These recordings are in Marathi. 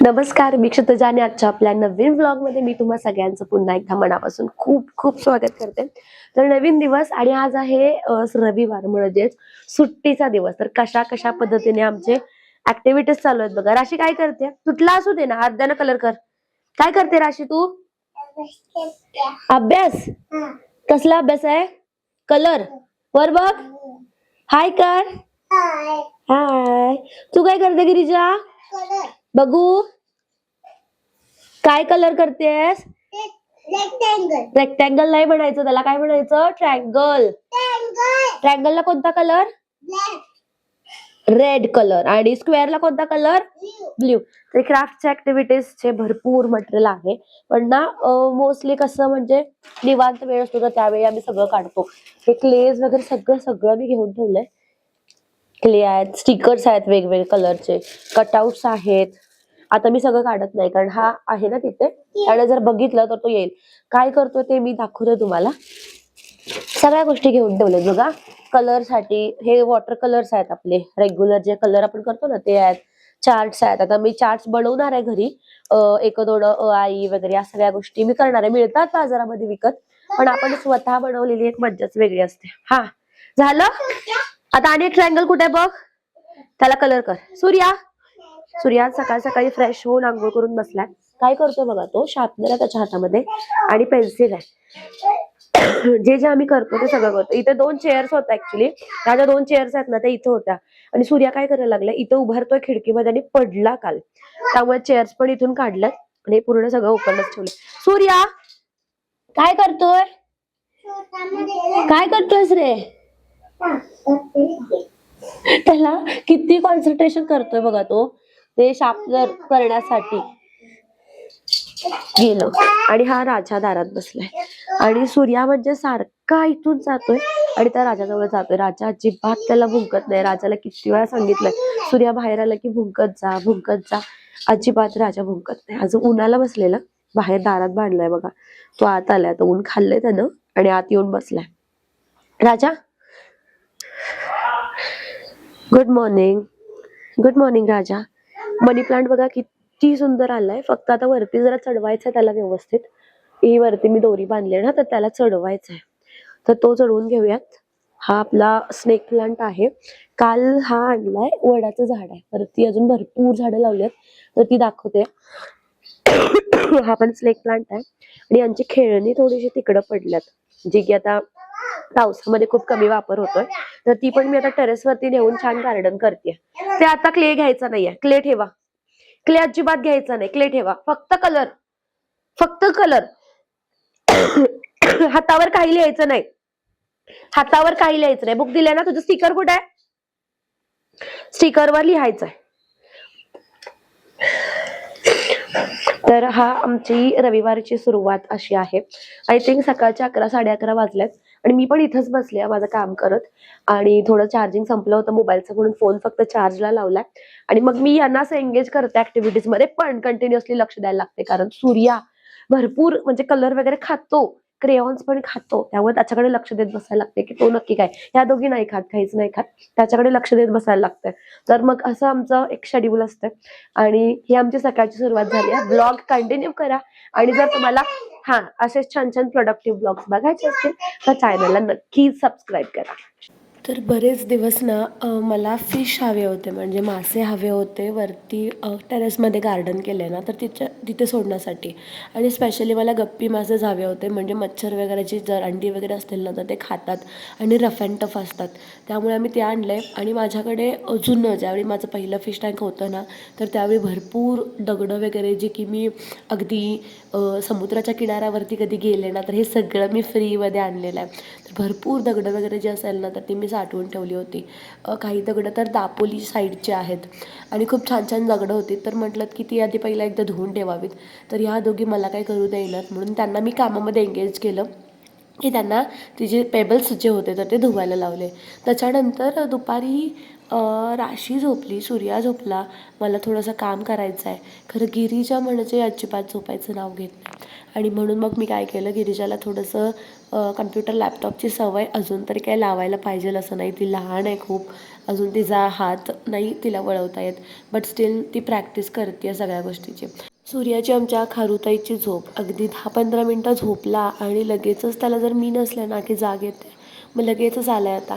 नमस्कार, मी क्षितिजा आणि आजच्या आपल्या नवीन व्लॉगमध्ये मी तुम्हा सगळ्यांचं पुन्हा एकदा मनापासून खूप खूप स्वागत करते. तर नवीन दिवस आणि आज आहे रविवार म्हणजेच सुट्टीचा दिवस. तर कशा कशा पद्धतीने आमचे ऍक्टिव्हिटीज चालू आहेत बघा. राशी काय करते? तुटला असू दे ना, अर्ध्यानं कलर कर. काय करते राशी तू? अभ्यास. कसला अभ्यास आहे? कलर वर बघ. हाय कर. हाय. तू काय करते गिरिजा? बघू काय कलर करतेस? रेक्टँगल नाही म्हणायचं, त्याला काय म्हणायचं? ट्रायंगल. ट्रायंगलला कोणता कलर? Red colour. आणि स्क्वेअरला कोणता कलर? ब्ल्यू. तर क्राफ्टच्या ऍक्टिव्हिटीजचे भरपूर मटेरियल आहे, पण ना मोस्टली कसं म्हणजे निवांत वेळ असतो तर त्यावेळी आम्ही सगळं काढतो. हे क्लेज वगैरे सगळं सगळं मी घेऊन ठेवलंय. क्ले आहेत, स्टिकर्स आहेत वेगवेगळे कलरचे, कटआउट्स आहेत. आता मी सगळं काढत नाही कारण हा आहे ना तिथे, त्याने जर बघितलं तर तो येईल. काय करतोय ते मी दाखवते तुम्हाला. सगळ्या गोष्टी घेऊन ठेवल्यात बघा. कलर साठी हे वॉटर कलर्स आहेत, आपले रेग्युलर जे कलर आपण करतो ना ते आहेत. चार्ट्स आहेत, आता मी चार्ट्स बनवणार आहे घरी. एक दोन आई वगैरे या सगळ्या गोष्टी मी करणार आहे. मिळतात बाजारामध्ये विकत, पण आपण स्वतः बनवलेली एक मज्जाच वेगळी असते. हा झालं. आता आणि एक ट्रायंगल कुठे बघ, त्याला कलर कर. सूर्या सकाळ सकाळी फ्रेश होऊन आंघोळ करून बसलाय. काय करतोय बघा, तो शार्पनर आहे त्याच्या हातामध्ये आणि पेन्सिल आहे. जे जे आम्ही करतो ते सगळं करतो. इथे 2 चेअर्स होत्या ऍक्च्युली, त्या ज्या 2 चेअर्स आहेत ना त्या इथे होत्या आणि सूर्या काय करायला लागला, इथं उभारतोय खिडकीमध्ये आणि पडला काल, त्यामुळे चेअर्स पण इथून काढल्यात आणि पूर्ण सगळं ओपनच ठेवलं. सूर्या काय करतोय? काय करतोयस रे? त्याला किती कॉन्सन्ट्रेशन करतोय बघा तो, ते शार्पनर करण्यासाठी गेलो. आणि हा राजा दारात बसलाय आणि सूर्या म्हणजे सारखा इथून जातोय आणि त्या राजाजवळ जातोय. राजा अजिबात त्याला भुंकत नाही. राजाला किती वेळा सांगितलंय सूर्या बाहेर आला की भुंकत जा भुंकत जा, अजिबात राजा भुंकत नाही. अजून उन्हाला बसलेला बाहेर दारात बांधलाय बघा. तो आत आलाय, तो ऊन खाल्लंय त्यानं आणि आत येऊन बसलाय. राजा गुड मॉर्निंग. गुड मॉर्निंग राजा. मनी प्लांट बघा किती सुंदर आलाय, फक्त आता वरती जरा चढवायचं त्याला व्यवस्थित. ही वरती मी दोरी बांधली ना तर त्याला चढवायचं आहे, तर तो चढवून घेऊयात. हा आपला स्नेक प्लांट आहे. काल हा आणलाय, वडाचं झाड आहे. वरती अजून भरपूर झाडं लावली तर ती दाखवते. हा पण स्नेक प्लांट आहे आणि यांची खेळणी थोडीशी तिकडं पडल्यात, जी की आता पावसामध्ये खूप कमी वापर होतोय, तर ती पण मी आता टेरेस वरती नेऊन छान गार्डन करते. ते आता क्ले घ्यायचा नाहीये, क्ले ठेवा. क्ले अजिबात घ्यायचा नाही, क्ले ठेवा. फक्त कलर, फक्त कलर. हातावर काही लिहायचं नाही, हातावर काही लिहायचं नाही. बुक दिले ना, तुझं स्टिकर कुठे आहे? स्टिकरवर लिहायचंय. तर हा आमची रविवारची सुरुवात अशी आहे. आय थिंक सकाळच्या 11 11:30 वाजल्यात आणि मी पण इथंच बसले माझं काम करत. आणि थोडं चार्जिंग संपलं होतं मोबाईलचं म्हणून फोन फक्त चार्जला लावलाय आणि मग मी यांना असं एंगेज करते ऍक्टिव्हिटीज मध्ये, पण कंटिन्युअसली लक्ष द्यायला लागते कारण सूर्या भरपूर म्हणजे कलर वगैरे खातो, क्रेयॉन्स पण खातो, त्यामुळे त्याच्याकडे लक्ष देत बसायला लागते की तो नक्की काय. ह्या दोघी नाही खात, काहीच नाही खात, त्याच्याकडे लक्ष देत बसायला लागतंय. तर मग असं आमचं एक शेड्यूल असतं आणि ही आमची सकाळची सुरुवात झाली आहे. ब्लॉग कंटिन्यू करा आणि जर तुम्हाला असेच छान छान प्रोडक्टिव्ह ब्लॉग्स बघायचे असतील तर चॅनलला नक्की सबस्क्राईब करा. तर बरेच दिवस ना मला फिश हवे होते, म्हणजे मासे हवे होते. वरती टेरेसमध्ये गार्डन केलं ना तर तिथे सोडण्यासाठी, आणि स्पेशली मला गप्पी मासेच हवे होते, म्हणजे मच्छर वगैरेची जर अंडी वगैरे असतील ना तर ते खातात आणि रफ अँड टफ असतात, त्यामुळे आम्ही ते आणले. आणि माझ्याकडे जुनं ज्यावेळी माझं पहिलं फिश टँक होतं ना तर त्यावेळी भरपूर दगडं वगैरे, जे की मी अगदी समुद्राच्या किनाऱ्यावरती कधी गेले ना तर हे सगळं मी फ्रीमध्ये आणलेलं आहे. तर भरपूर दगडं वगैरे जी असेल ना तर ती मी साठवून ठेवली होती. काही दगडं तर दापोली साईडचे आहेत आणि खूप छान छान दगडं होती. तर म्हटलं की ती आधी पहिला एकदा धुवून ठेवावीत. तर ह्या दोघी मला काही करू देईनात म्हणून त्यांना मी कामामध्ये एंगेज केलं की त्यांना तिचे पेबल्स जे होते तर ते धुवायला लावले. त्याच्यानंतर दुपारी राशी झोपली, सूर्या झोपला, मला थोडंसं काम करायचं आहे. खरं गिरिजा म्हणजे अजिबात झोपायचं नाव घेत नाही आणि म्हणून मग मी काय केलं, गिरिजाला थोडंसं कम्प्युटर लॅपटॉपची सवय अजून तरी काही लावायला पाहिजे असं नाही. ती लहान आहे खूप, अजून तिचा हात नाही तिला वळवता येत, बट स्टील ती प्रॅक्टिस करते सगळ्या गोष्टीची. सूर्याची आमच्या खारुताईची झोप अगदी 10-15 मिनटं झोपला आणि लगेचच त्याला जर मी नसले ना की जाग येते, मग लगेचच आला आहे आता.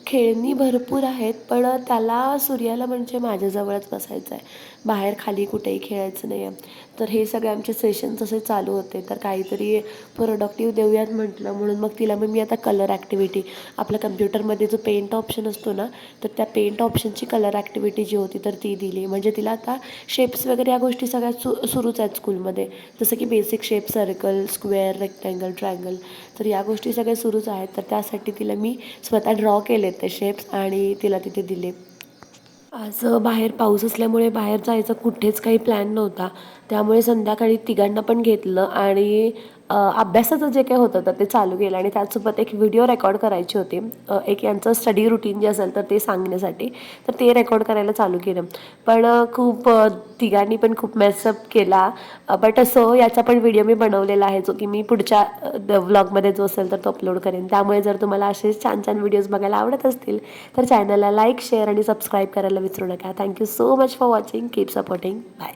खेळणी भरपूर आहेत, पण त्याला सूर्याला म्हणजे माझ्याजवळच बसायचं आहे, बाहेर खाली कुठेही खेळायचं नाही आहे. तर हे सगळे आमचे सेशन्स असे चालू होते. तर काहीतरी प्रोडक्टिव्ह देऊयात म्हटलं, म्हणून मग तिला मी आता कलर ॲक्टिव्हिटी, आपल्या कम्प्युटरमध्ये जो पेंट ऑप्शन असतो ना, तर त्या पेंट ऑप्शनची कलर ॲक्टिव्हिटी जी होती तर ती दिली. म्हणजे तिला आता शेप्स वगैरे या गोष्टी सगळ्या सुरूच आहेत स्कूलमध्ये, जसं की basic shape, circle, square, rectangle, triangle, तर या गोष्टी सगळ्या सुरूच आहेत. तर त्यासाठी तिला मी स्वतः ड्रॉ केले ते शेप्स आणि तिला तिथे दिले. आज बाहेर पाऊस असल्यामुळे बाहेर जायचा कुठेच काही प्लॅन नव्हता, त्यामुळे संध्याकाळी तिघांना पण घेतलं आणि अभ्यासाचं जे काही होतं तर ते चालू केलं आणि त्यासोबत एक व्हिडिओ रेकॉर्ड करायची होती. एक यांचं स्टडी रुटीन जे असेल तर ते सांगण्यासाठी, तर ते रेकॉर्ड करायला चालू केलं. पण खूप तिघांनी पण खूप मेसअप केला. बट असं याचा पण व्हिडिओ मी बनवलेला आहे, जो की मी पुढच्या व्लॉगमध्ये जो असेल तर तो अपलोड करेन. त्यामुळे जर तुम्हाला असेच छान छान व्हिडिओज बघायला आवडत असतील तर चॅनलला लाईक, शेअर आणि सबस्क्राईब करायला विसरू नका. Thank you so much for watching. Keep supporting. Bye.